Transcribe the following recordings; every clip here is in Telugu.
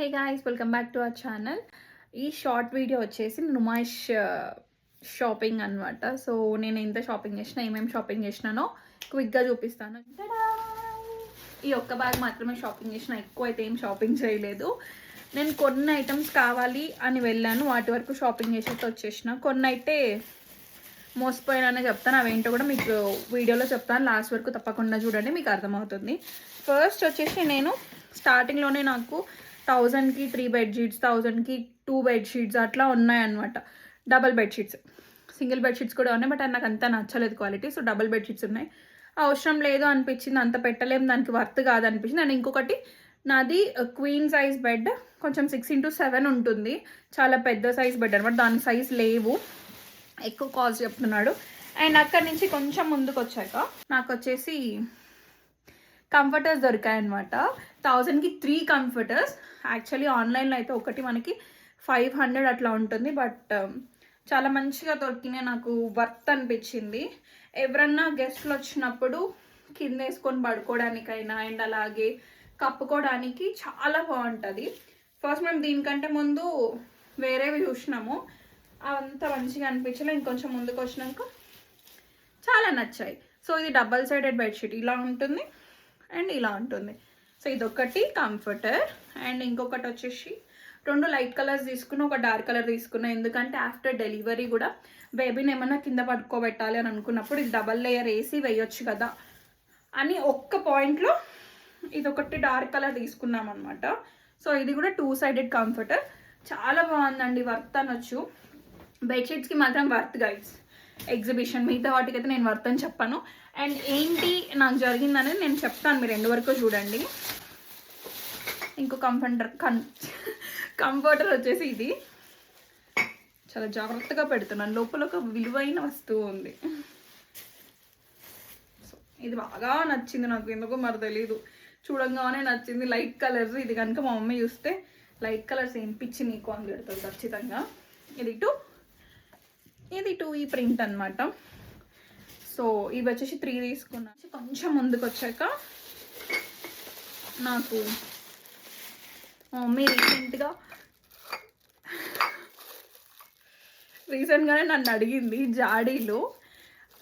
Hey guys, welcome back to our channel. ఈ షార్ట్ వీడియో వచ్చేసి నుమాయిష్ షాపింగ్ అనమాట. సో నేను ఎంత షాపింగ్ చేసినా, ఏమేమి షాపింగ్ చేసినానో క్విక్గా చూపిస్తాను. ఈ ఒక్క బ్యాగ్ మాత్రమే షాపింగ్ చేసిన, ఎక్కువ అయితే ఏం షాపింగ్ చేయలేదు. నేను కొన్ని ఐటమ్స్ కావాలి అని వెళ్ళాను, వాటి వరకు షాపింగ్ చేసేసి వచ్చేసిన. కొన్ని అయితే మోసపోయాననే చెప్తాను, అవేంటో కూడా మీకు వీడియోలో చెప్తాను. లాస్ట్ వరకు తప్పకుండా చూడండి, మీకు అర్థమవుతుంది. ఫస్ట్ వచ్చేసి నేను స్టార్టింగ్లోనే నాకు 1000కి 3 బెడ్షీట్స్, 1000కి 2 బెడ్షీట్స్ అట్లా ఉన్నాయన్నమాట. డబల్ బెడ్షీట్స్, సింగిల్ బెడ్షీట్స్ కూడా ఉన్నాయి, బట్ నాకు అంత నచ్చలేదు క్వాలిటీ. సో డబల్ బెడ్షీట్స్ ఉన్నాయి. అవసరం లేదు అనిపించింది, అంత పెట్టలేము, దానికి వర్త్ కాదు అనిపించింది. అండ్ ఇంకొకటి, నాది క్వీన్ సైజ్ బెడ్, కొంచెం 6x7 ఉంటుంది, చాలా పెద్ద సైజ్ బెడ్ అనమాట. దాని సైజ్ లేవు, ఎక్కువ కాస్ట్ చెప్తున్నాడు. అండ్ అక్కడి నుంచి కొంచెం ముందుకు వచ్చాక నాకు వచ్చేసి కంఫర్టర్స్ దొరికాయన్నమాట. 1000కి 3 కంఫర్టర్స్. యాక్చువల్లీ ఆన్లైన్లో అయితే ఒకటి మనకి 500 అట్లా ఉంటుంది, బట్ చాలా మంచిగా దొరికినాయి, నాకు వర్త్ అనిపించింది. ఎవరన్నా గెస్ట్లు వచ్చినప్పుడు కింద వేసుకొని పడుకోవడానికైనా అండ్ అలాగే కప్పుకోవడానికి చాలా బాగుంటుంది. ఫస్ట్ మేము దీనికంటే ముందు వేరేవి చూసినాము, అవంతా మంచిగా అనిపించలే. ఇంకొంచెం ముందుకు వచ్చినాక చాలా నచ్చాయి. సో ఇది డబల్ సైడెడ్ బెడ్షీట్, ఇలా ఉంటుంది అండ్ ఇలా ఉంటుంది. సో ఇదొకటి కంఫర్టర్. అండ్ ఇంకొకటి వచ్చేసి 2 లైట్ కలర్స్ తీసుకున్నా, ఒక డార్క్ కలర్ తీసుకున్నా. ఎందుకంటే ఆఫ్టర్ డెలివరీ కూడా బేబీని ఏమన్నా కింద పడుకోబెట్టాలి అని అనుకున్నప్పుడు ఇది డబల్ లేయర్ వేసి వేయొచ్చు కదా అని ఒక్క పాయింట్లో ఇదొకటి డార్క్ కలర్ తీసుకున్నాం అనమాట. సో ఇది కూడా 2 సైడెడ్ కంఫర్టర్, చాలా బాగుందండి, వర్త్ అనొచ్చు. బెడ్షీట్స్కి మాత్రం వర్త్ గైడ్స్, ఎగ్జిబిషన్. మిగతా వాటికి అయితే నేను వర్త్ అని చెప్పాను. అండ్ ఏంటి నాకు జరిగిందనేది నేను చెప్తాను, మీరు 2 వరకు చూడండి. ఇంకో కంఫర్టర్ వచ్చేసి ఇది చాలా జాగ్రత్తగా పెడుతున్నాను, లోపల ఒక విలువైన వస్తువు ఉంది. సో ఇది బాగా నచ్చింది నాకు, ఎందుకో మరి తెలీదు, చూడంగానే నచ్చింది. లైట్ కలర్స్, ఇది కనుక మా మమ్మీ చూస్తే లైట్ కలర్స్ ఏం పిచ్చి నీకు అని పెడుతుంది ఖచ్చితంగా. ఇది 2, ఇది 2 ఈ ప్రింట్ అనమాట. సో ఇవి వచ్చేసి 3 తీసుకున్నాను. కొంచెం ముందుకు వచ్చాక నాకు మమ్మీ రీసెంట్గానే నన్ను అడిగింది జాడీలు.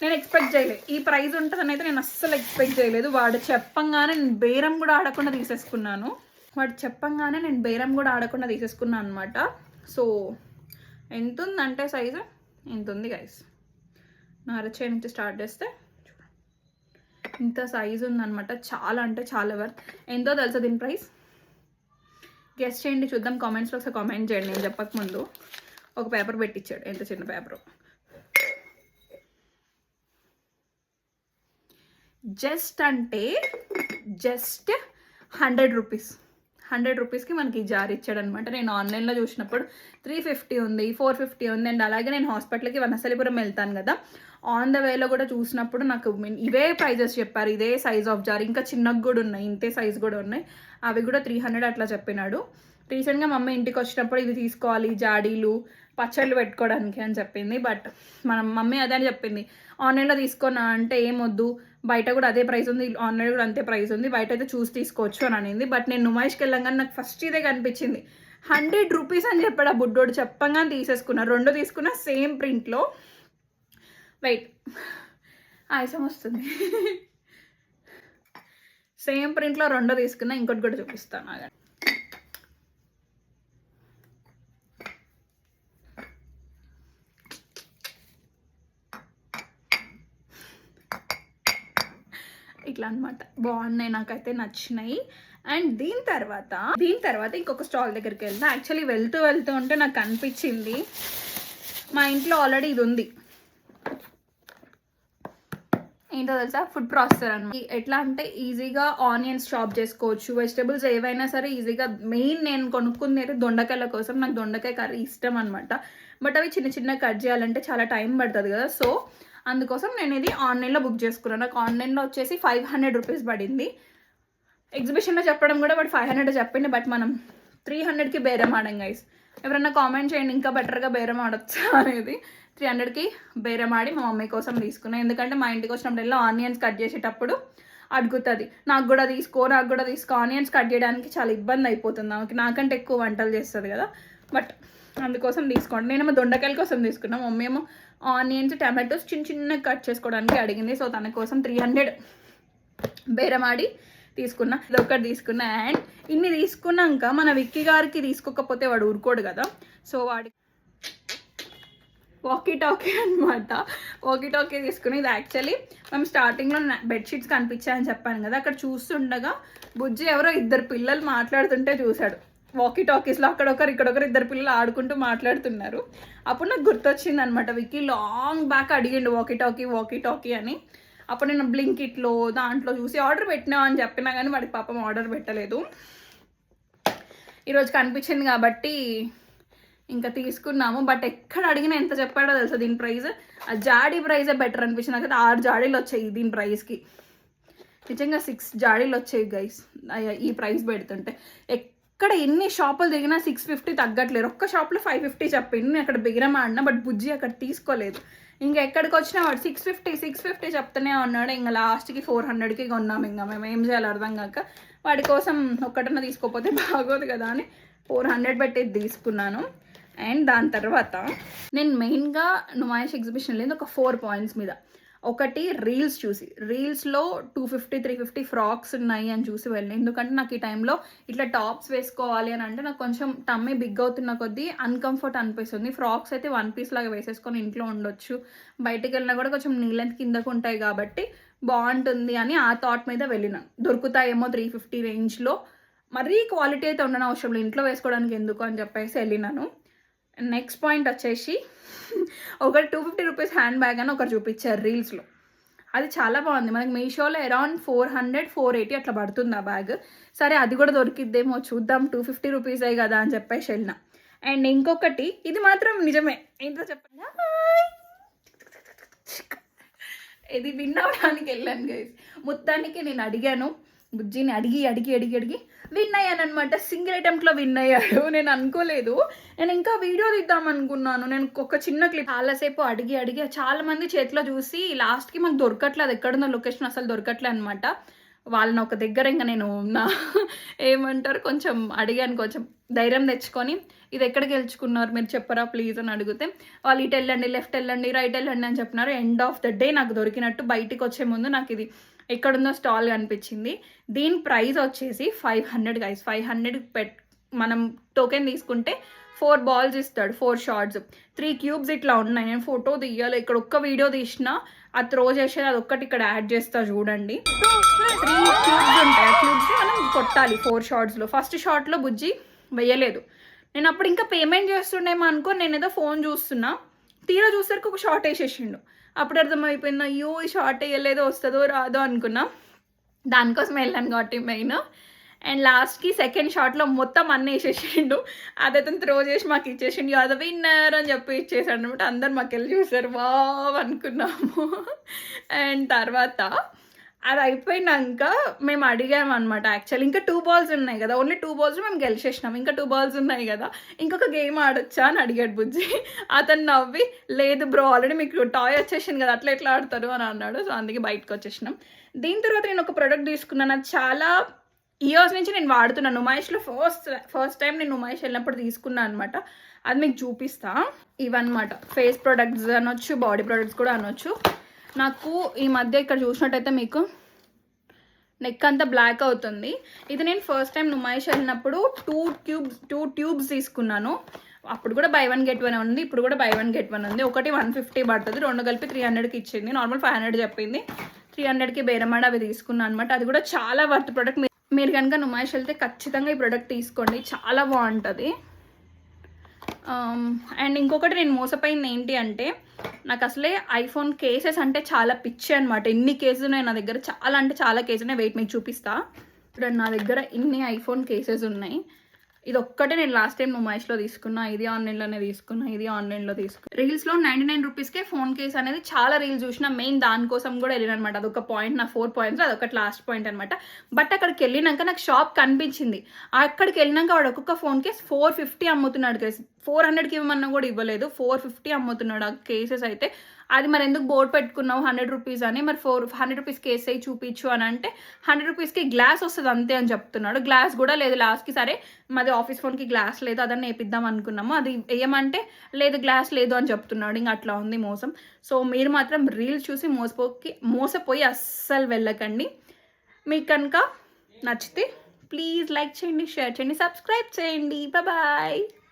నేను ఎక్స్పెక్ట్ చేయలేదు ఈ ప్రైస్ ఉంటుందని అయితే, నేను అస్సలు ఎక్స్పెక్ట్ చేయలేదు. వాడు చెప్పంగానే నేను బేరం కూడా ఆడకుండా తీసేసుకున్నాను అనమాట. సో ఎంత ఉందంటే సైజు ఇంత ఉంది గైస్. నా అరచే నుంచి స్టార్ట్ చేస్తే ఇంత సైజు ఉందనమాట. చాలా అంటే చాలా వర్త్. ఎంతో తెలుసా దీని ప్రైస్? గెస్ట్ చేయండి చూద్దాం, కామెంట్స్లో ఒకసారి కామెంట్ చేయండి. నేను చెప్పకముందు ఒక పేపర్ పెట్టించాడు, ఎంత చిన్న పేపరు. Just 100 rupees. 100 రూపీస్కి మనకి జార్ ఇచ్చాడు అనమాట. నేను ఆన్లైన్లో చూసినప్పుడు 350 ఉంది, 450 ఉంది. అండ్ అలాగే నేను హాస్పిటల్కి వనస్థలిపురం వెళ్తాను కదా, ఆన్ ద వేలో కూడా చూసినప్పుడు నాకు ఇవే ప్రైజెస్ చెప్పారు, ఇదే సైజ్ ఆఫ్ జార్. ఇంకా చిన్నగా కూడా ఉన్నాయి, ఇంతే సైజ్ కూడా ఉన్నాయి, అవి కూడా 300 అట్లా చెప్పినాడు. రీసెంట్గా మమ్మీ ఇంటికి వచ్చినప్పుడు ఇది తీసుకోవాలి, జాడీలు పచ్చళ్ళు పెట్టుకోవడానికి అని చెప్పింది. బట్ మమ్మీ అదే అని చెప్పింది, ఆన్లైన్లో తీసుకున్నా అంటే ఏమొద్దు, బయట కూడా అదే ప్రైస్ ఉంది, ఆన్లైన్ కూడా అంతే ప్రైస్ ఉంది, బయట అయితే చూసి తీసుకోవచ్చు అని అనింది. బట్ నేను నుమాయిష్కి వెళ్ళంగానే నాకు ఫస్ట్ ఇదే కనిపించింది. 100 రూపీస్ అని చెప్పాడు ఆ బుడ్డోడు. చెప్పంగానే తీసేసుకున్నా, 2 తీసుకున్నా సేమ్ ప్రింట్లో. వెయిట్, ఆయాసం వస్తుంది. సేమ్ ప్రింట్లో 2 తీసుకున్నా, ఇంకోటి కూడా చూపిస్తాను ఆగండి. ఇట్లా అనమాట, బాగున్నాయి, నాకైతే నచ్చినాయి. అండ్ దీని తర్వాత ఇంకొక స్టాల్ దగ్గరికి వెళ్తా. యాక్చువల్లీ వెళ్తూ ఉంటే నాకు అనిపించింది, మా ఇంట్లో ఆల్రెడీ ఇది ఉంది, ఏంటో తెలుసా, ఫుడ్ ప్రాసెసర్ అనమాట. ఎట్లా అంటే ఈజీగా ఆనియన్స్ చాప్ చేసుకోవచ్చు, వెజిటబుల్స్ ఏవైనా సరే ఈజీగా. మెయిన్ నేను కొనుక్కుంది అయితే దొండకాయల కోసం, నాకు దొండకాయ కర్రీ ఇష్టం అనమాట. బట్ అవి చిన్న కట్ చేయాలంటే చాలా టైం పడుతుంది కదా. సో అందుకోసం నేను ఇది ఆన్లైన్లో బుక్ చేసుకున్నాను. నాకు ఆన్లైన్లో వచ్చేసి 500 రూపీస్ పడింది. ఎగ్జిబిషన్లో చెప్పడం కూడా బట్ 500 చెప్పింది, బట్ మనం 300కి బేరం ఆడాం గైస్. ఎవరైనా కామెంట్ చేయండి ఇంకా బెటర్గా బేరం ఆడొచ్చా అనేది. 300కి బేరం ఆడి మా మమ్మీ కోసం తీసుకున్నాను. ఎందుకంటే మా ఇంటికి వచ్చినప్పుడు ఆనియన్స్ కట్ చేసేటప్పుడు అడుగుతుంది, నాకు కూడా తీసుకో. ఆనియన్స్ కట్ చేయడానికి చాలా ఇబ్బంది అయిపోతుంది ఆమెకి, నాకంటే ఎక్కువ వంటలు చేస్తుంది కదా. బట్ అందుకోసం తీసుకోండి. నేనేమో దొండకాయల కోసం తీసుకున్నాను, మమ్మీ ఏమో ఆనియన్స్ టమాటోస్ చిన్నగా కట్ చేసుకోవడానికి అడిగింది. సో తన కోసం 300 బేరమాడి తీసుకున్నా, ఇది ఒకటి తీసుకున్నా. అండ్ ఇన్ని తీసుకున్నాక మన విక్కీ గారికి తీసుకోకపోతే వాడు ఊరుకోడు కదా. సో వాడి వాకీ టాకీ అనమాట, వాకీ టాకీ తీసుకుని. ఇది యాక్చువల్లీ మేము స్టార్టింగ్లో బెడ్షీట్స్ కనిపించాయని చెప్పాను కదా, అక్కడ చూస్తుండగా బుజ్జి ఎవరో 2 పిల్లలు మాట్లాడుతుంటే చూశాడు. వాకీ టాకీస్లో అక్కడొకరు ఇక్కడొకరు 2 పిల్లలు ఆడుకుంటూ మాట్లాడుతున్నారు. అప్పుడు నాకు గుర్తొచ్చింది అనమాట, విక్కీ లాంగ్ బ్యాక్ అడిగిండు వాకీ టాకీ అని. అప్పుడు నేను బ్లింకిట్లో దాంట్లో చూసి ఆర్డర్ పెట్టినా అని చెప్పినా కానీ వాడికి పాపం ఆర్డర్ పెట్టలేదు. ఈరోజు కనిపించింది కాబట్టి ఇంకా తీసుకున్నాము. బట్ ఎక్కడ అడిగినా ఎంత చెప్పాడో తెలుసా దీని ప్రైస్, ఆ జాడీ ప్రైజే బెటర్ అనిపించింది నాకు. 6 జాడీలు వచ్చాయి దీని ప్రైస్కి, నిజంగా 6 జాడీలు వచ్చాయి గైస్ ఈ ప్రైస్ పెడుతుంటే. ఎక్కడ ఎన్ని షాపులు తిరిగినా 650 తగ్గట్లేదు. ఒక్క షాప్లో 550 చెప్పింది, నేను అక్కడ బిగిరం ఆడినా. బట్ బుజ్జి అక్కడ తీసుకోలేదు. ఇంకా ఎక్కడికి వచ్చినా వాడు 650 చెప్తూనే ఉన్నాడు. ఇంకా లాస్ట్కి 400కి కొన్నాము. ఇంకా మేము ఏం చేయాలి అర్థం కాక, వాడి కోసం ఒక్కటన్నా తీసుకోకపోతే బాగోదు కదా అని 400 పెట్టి తీసుకున్నాను. అండ్ దాని తర్వాత నేను మెయిన్గా నుమాయిష్ ఎగ్జిబిషన్ లేదు ఒక 4 పాయింట్స్ మీద. ఒకటి రీల్స్ చూసి, రీల్స్లో 250-350 ఫ్రాక్స్ ఉన్నాయి అని చూసి వెళ్ళి. ఎందుకంటే నాకు ఈ టైంలో ఇట్లా టాప్స్ వేసుకోవాలి అని అంటే నాకు కొంచెం టమ్మీ బిగ్ అవుతున్న కొద్దీ అన్కంఫర్ట్ అనిపిస్తుంది. ఫ్రాక్స్ అయితే 1 పీస్ లాగా వేసేసుకొని ఇంట్లో ఉండొచ్చు, బయటికి వెళ్ళినా కూడా కొంచెం నీ లెంత్ కిందకు ఉంటాయి కాబట్టి బాగుంటుంది అని ఆ థాట్ మీద వెళ్ళిన. దొరుకుతాయేమో 350 రేంజ్లో, మరీ క్వాలిటీ అయితే ఉండని అవసరం లేదు, ఇంట్లో వేసుకోవడానికి ఎందుకు అని చెప్పేసి వెళ్ళినాను. నెక్స్ట్ పాయింట్ వచ్చేసి ఒకటి 250 రూపీస్ హ్యాండ్ బ్యాగ్ అని ఒకటి చూపించారు రీల్స్లో. అది చాలా బాగుంది. మనకి మీషోలో అరౌండ్ 400-480 అట్లా పడుతుంది ఆ బ్యాగ్. సరే అది కూడా దొరికిద్దేమో చూద్దాం, 250 రూపీసే కదా అని చెప్పేసి వెళ్ళిన. అండ్ ఇంకొకటి, ఇది మాత్రం నిజమే, ఏంటో చెప్పండి, ఇది విన్ అవ్వడానికి వెళ్ళాను గైస్. మొత్తానికి నేను అడిగాను బుజ్జిని, అడిగి విన్ అయ్యాను అనమాట. సింగిల్ అటెంప్ట్లో విన్ అయ్యాడు. నేను అనుకోలేదు, నేను ఇంకా వీడియో తీద్దాం అనుకున్నాను. నేను ఒక చిన్న క్లిప్ చాలాసేపు అడిగి చాలా మంది చేతిలో చూసి లాస్ట్కి మాకు దొరకట్లేదు, ఎక్కడున్న లొకేషన్ అసలు దొరకట్లే అనమాట. వాళ్ళని ఒక దగ్గర ఇంకా నేను ఏమంటారు కొంచెం అడిగాను, కొంచెం ధైర్యం తెచ్చుకొని ఇది ఎక్కడ గెలుచుకున్నారు మీరు చెప్పరా ప్లీజ్ అని అడిగితే వాళ్ళు ఇటు వెళ్ళండి, లెఫ్ట్ వెళ్ళండి, రైట్ వెళ్ళండి అని చెప్పినారు. ఎండ్ ఆఫ్ ద డే నాకు దొరికినట్టు. బయటికి వచ్చే ముందు నాకు ఇది ఎక్కడుందో స్టాల్ కనిపించింది. దీని ప్రైస్ వచ్చేసి 500 గైస్. 500 మనం టోకెన్ తీసుకుంటే 4 బాల్స్ ఇస్తాడు, 4 షార్ట్స్, 3 క్యూబ్స్ ఇట్లా ఉన్నాయి. నేను ఫోటో తీయాలి, ఇక్కడ ఒక్క వీడియో తీసిన అది త్రో చేసేది, అది ఒక్కటి ఇక్కడ యాడ్ చేస్తా చూడండి. 3 క్యూబ్స్ ఉంటాయి, ఆ క్యూబ్స్ మనం కొట్టాలి 4 షార్ట్స్లో. ఫస్ట్ షార్ట్లో బుజ్జి వేయలేదు. నేను అప్పుడు ఇంకా పేమెంట్ చేస్తుండేమో అనుకో, నేను ఏదో ఫోన్ చూస్తున్నా, తీరా చూసరికి ఒక షార్ట్ వేసేసిండు. అప్పుడు అర్థమైపోయింది, అయ్యో ఈ షార్ట్ వేయలేదో వస్తుందో రాదో అనుకున్నా. దానికోసం వెళ్ళాను కాబట్టి మెయిన్. అండ్ లాస్ట్కి సెకండ్ షాట్లో మొత్తం అన్నీ వేసేసిండు. అదైతే త్రో చేసి మాకు ఇచ్చేసిండు, అది విన్నర్ అని చెప్పి ఇచ్చేసాడు అనమాట. అందరు మాకు వెళ్ళి చూసారు, వావ్ అనుకున్నాము. అండ్ తర్వాత అది అయిపోయినాక మేము అడిగాము అనమాట. యాక్చువల్లీ ఇంకా 2 బాల్స్ ఉన్నాయి కదా, ఓన్లీ 2 బాల్స్ మేము గెలిచేసినాం, ఇంకా 2 బాల్స్ ఉన్నాయి కదా, ఇంకొక గేమ్ ఆడొచ్చా అని అడిగాడు బుజ్జి. అతను నవ్వి, లేదు బ్రో ఆల్రెడీ మీకు టాయ్ వచ్చేసింది కదా, అట్లా ఎట్లా ఆడతారు అని అన్నాడు. సో అందుకే బయటకు వచ్చేసినాం. దీని తర్వాత నేను ఒక ప్రోడక్ట్ తీసుకున్నాను, అది చాలా ఇయర్స్ నుంచి నేను వాడుతున్నాను. నుమాయిష్లో ఫస్ట్ టైం నేను నుమాయిష్ వెళ్ళినప్పుడు తీసుకున్నాను అనమాట. అది మీకు చూపిస్తా. ఇవన్నమాట ఫేస్ ప్రొడక్ట్స్ అనొచ్చు, బాడీ ప్రొడక్ట్స్ కూడా అనొచ్చు. నాకు ఈ మధ్య ఇక్కడ చూసినట్టయితే మీకు నెక్ అంతా బ్లాక్ అవుతుంది. ఇది నేను ఫస్ట్ టైం నుమాయిష్ వెళ్ళినప్పుడు 2 ట్యూబ్స్ తీసుకున్నాను. అప్పుడు కూడా బై 1 get 1 ఉంది, ఇప్పుడు కూడా బై 1 get 1 ఉంది. ఒకటి 150 పడుతుంది, 2 కలిపి 300కి ఇచ్చింది. నార్మల్ 500 చెప్పింది, 300కి బేరమాడ అవి తీసుకున్నాను అనమాట. అది కూడా చాలా వర్త్ ప్రోడక్ట్. మీరు కనుక నుమాయిష్ వెళ్తే ఖచ్చితంగా ఈ ప్రోడక్ట్ తీసుకోండి, చాలా బాగుంటుంది. అండ్ ఇంకొకటి నేను మోసపోయింది ఏంటి అంటే, నాకు అసలే ఐఫోన్ కేసెస్ అంటే చాలా పిచ్చి అనమాట. ఎన్ని కేసెస్ ఉన్నాయి నా దగ్గర, చాలా అంటే చాలా కేసెస్ ఉన్నాయి. వెయిట్ మీకు చూపిస్తా. ఇప్పుడు నా దగ్గర ఇన్ని ఐఫోన్ కేసెస్ ఉన్నాయి. ఇది ఒక్కటే నేను లాస్ట్ టైం నుమాయిష్లో తీసుకున్నా, ఇది ఆన్లైన్లోనే తీసుకున్నా, ఇది ఆన్లైన్లో తీసుకున్నా. రీల్స్లో 99 రూపీస్కే ఫోన్ కేస్ అనేది చాలా రీల్స్ చూసిన, మెయిన్ దానికోసం కూడా వెళ్ళిన అనమాట. అదొక పాయింట్, నా 4 పాయింట్స్ అదొకటి లాస్ట్ పాయింట్ అనమాట. బట్ అక్కడికి వెళ్ళినాక నాకు షాప్ కనిపించింది. అక్కడికి వెళ్ళినాక వాడు ఒక్కొక్క ఫోన్ కేస్ 450 అమ్ముతున్నాడు. కేసు 400కి ఇవ్వమన్నా కూడా ఇవ్వలేదు, 450 అమ్ముతున్నాడు ఆ కేసెస్ అయితే. అది మరి ఎందుకు బోర్డు పెట్టుకున్నావు 100 రూపీస్ అని, మరి 100 రూపీస్కి వేసేయి చూపించు అని అంటే 100 రూపీస్కి గ్లాస్ వస్తుంది అంతే అని చెప్తున్నాడు. గ్లాస్ కూడా లేదు లాస్ట్కి. సరే మాది ఆఫీస్ ఫోన్కి గ్లాస్ లేదు, అదన్నీ వేపిద్దాం అనుకున్నాము, అది వేయమంటే లేదు గ్లాస్ లేదు అని చెప్తున్నాడు. ఇంకా అట్లా ఉంది మోసం. సో మీరు మాత్రం రీల్స్ చూసి మోసపోయి అస్సలు వెళ్ళకండి. మీకు కనుక నచ్చితే ప్లీజ్ లైక్ చేయండి, షేర్ చేయండి, సబ్స్క్రైబ్ చేయండి. బాయ్.